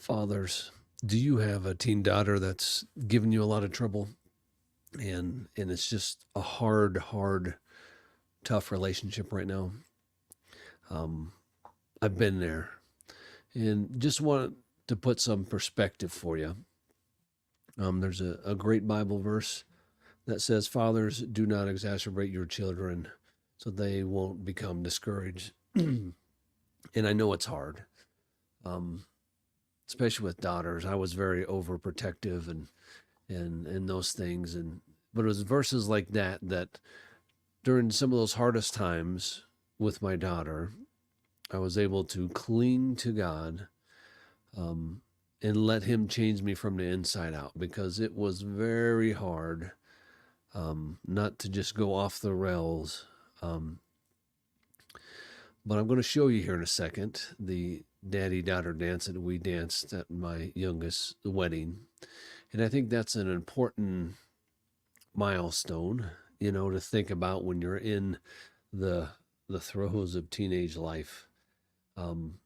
Fathers, do you have a teen daughter that's giving you a lot of trouble? And it's just a hard, tough relationship right now. Um, I've been there, and just want to put some perspective for you. There's a great Bible verse that says, "Fathers, do not exacerbate your children, so they won't become discouraged." And I know it's hard, um, especially with daughters. I was very overprotective and those things, but it was verses like that during some of those hardest times with my daughter, I was able to cling to God, and let Him change me from the inside out, because it was very hard, not to just go off the rails. But I'm going to show you here in a second the daddy-daughter dance that we danced at my youngest wedding. And I think that's an important milestone, to think about when you're in the throes of teenage life, and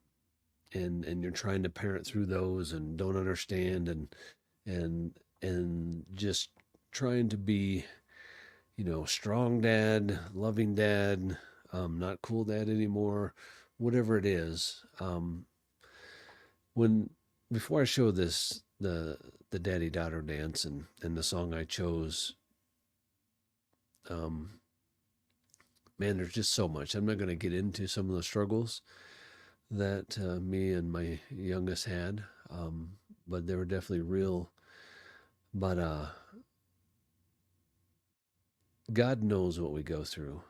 you're trying to parent through those and don't understand, and just trying to be, strong dad, loving dad, not cool dad anymore, whatever it is. Before I show this, the daddy-daughter dance and the song I chose, man, there's just so much. I'm not going to get into some of the struggles that me and my youngest had, but they were definitely real. But God knows what we go through.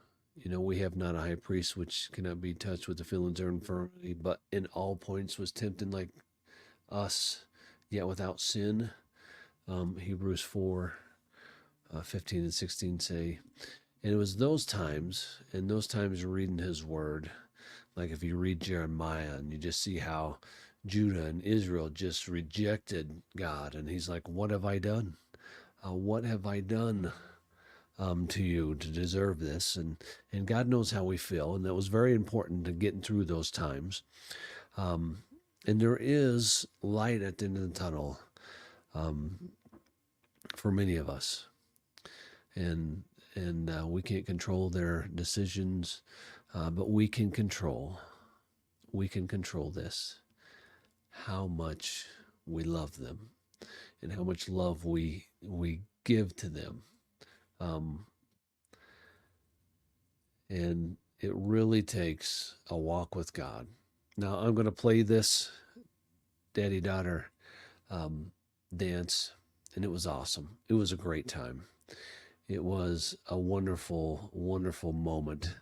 We have not a high priest which cannot be touched with the feelings of infirmity, but in all points was tempted like us, yet without sin. Hebrews 4, 15 and 16 say. And it was those times you're reading His word. Like if you read Jeremiah and you just see how Judah and Israel just rejected God. And He's like, what have I done? What have I done to you to deserve this? And God knows how we feel. And that was very important to getting through those times. And there is light at the end of the tunnel, for many of us. And we can't control their decisions, but we can control this, how much we love them and how much love we give to them. And it really takes a walk with God. Now I'm going to play this daddy-daughter dance, and it was awesome. It was a great time. It was a wonderful, wonderful moment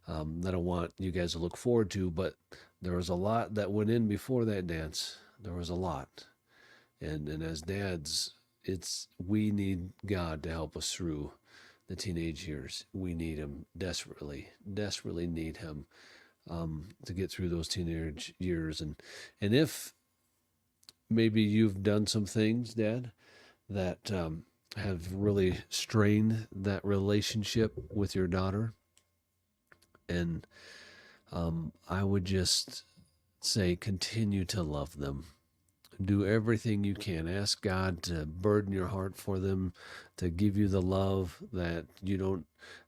that I want you guys to look forward to. But there was a lot that went in before that dance. There was a lot. And as dads, we need God to help us through the teenage years. We need Him desperately need Him to get through those teenage years. And if maybe you've done some things, Dad, that have really strained that relationship with your daughter, and I would just say continue to love them. Do everything you can. Ask God to burden your heart for them, to give you the love that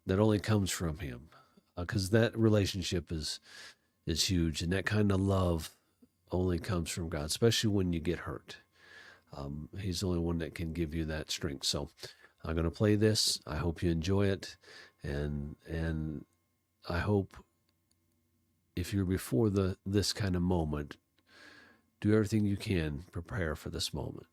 only comes from Him, because that relationship is huge, and that kind of love only comes from God, especially when you get hurt. He's the only one that can give you that strength. So I'm going to play this. I hope you enjoy it, and I hope if you're before this kind of moment, do everything you can, prepare for this moment.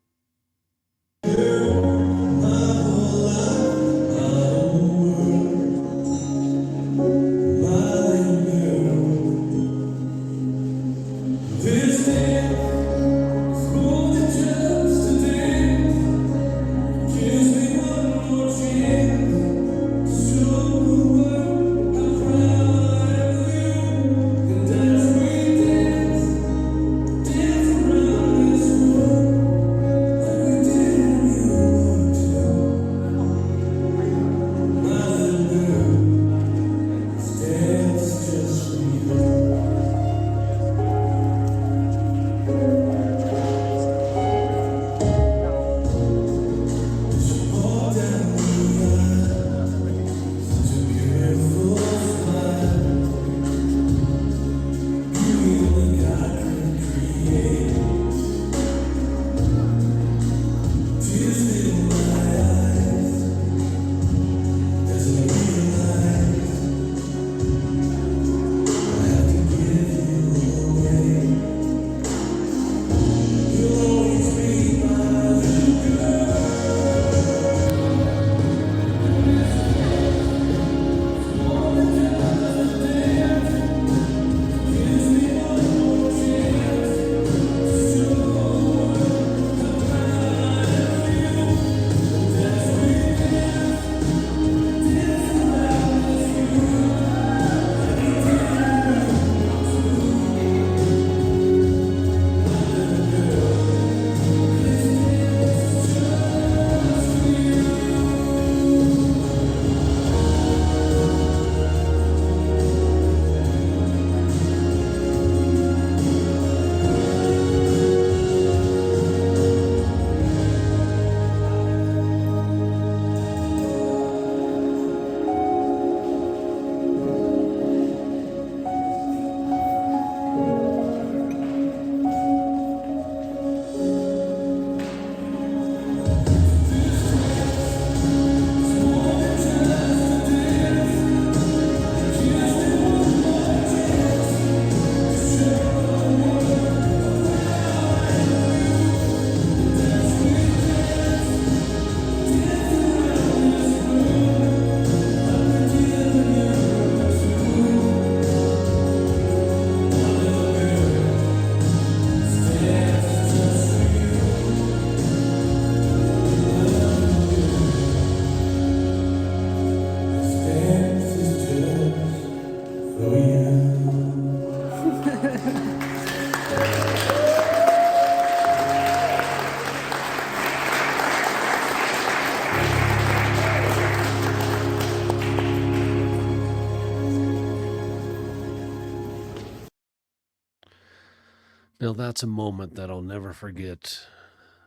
Now, that's a moment that I'll never forget.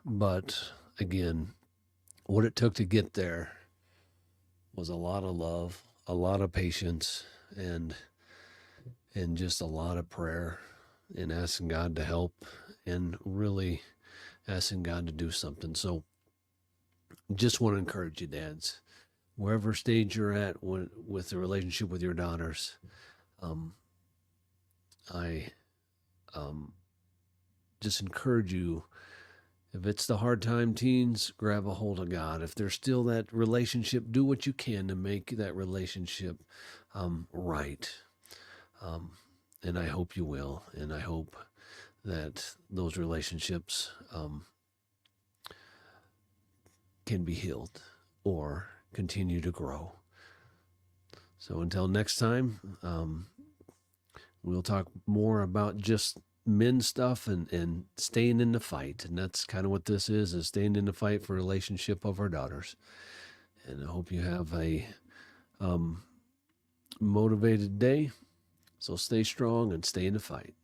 But again, what it took to get there was a lot of love, a lot of patience, and just a lot of prayer and asking God to help and really asking God to do something. So just want to encourage you, dads, wherever stage you're at with the relationship with your daughters, I just encourage you, if it's the hard time, teens, grab a hold of God. If there's still that relationship, do what you can to make that relationship right. And I hope you will. And I hope that those relationships can be healed or continue to grow. So until next time, we'll talk more about just men stuff and staying in the fight. And that's kind of what this is staying in the fight for relationship of our daughters. And I hope you have a motivated day. So stay strong and stay in the fight.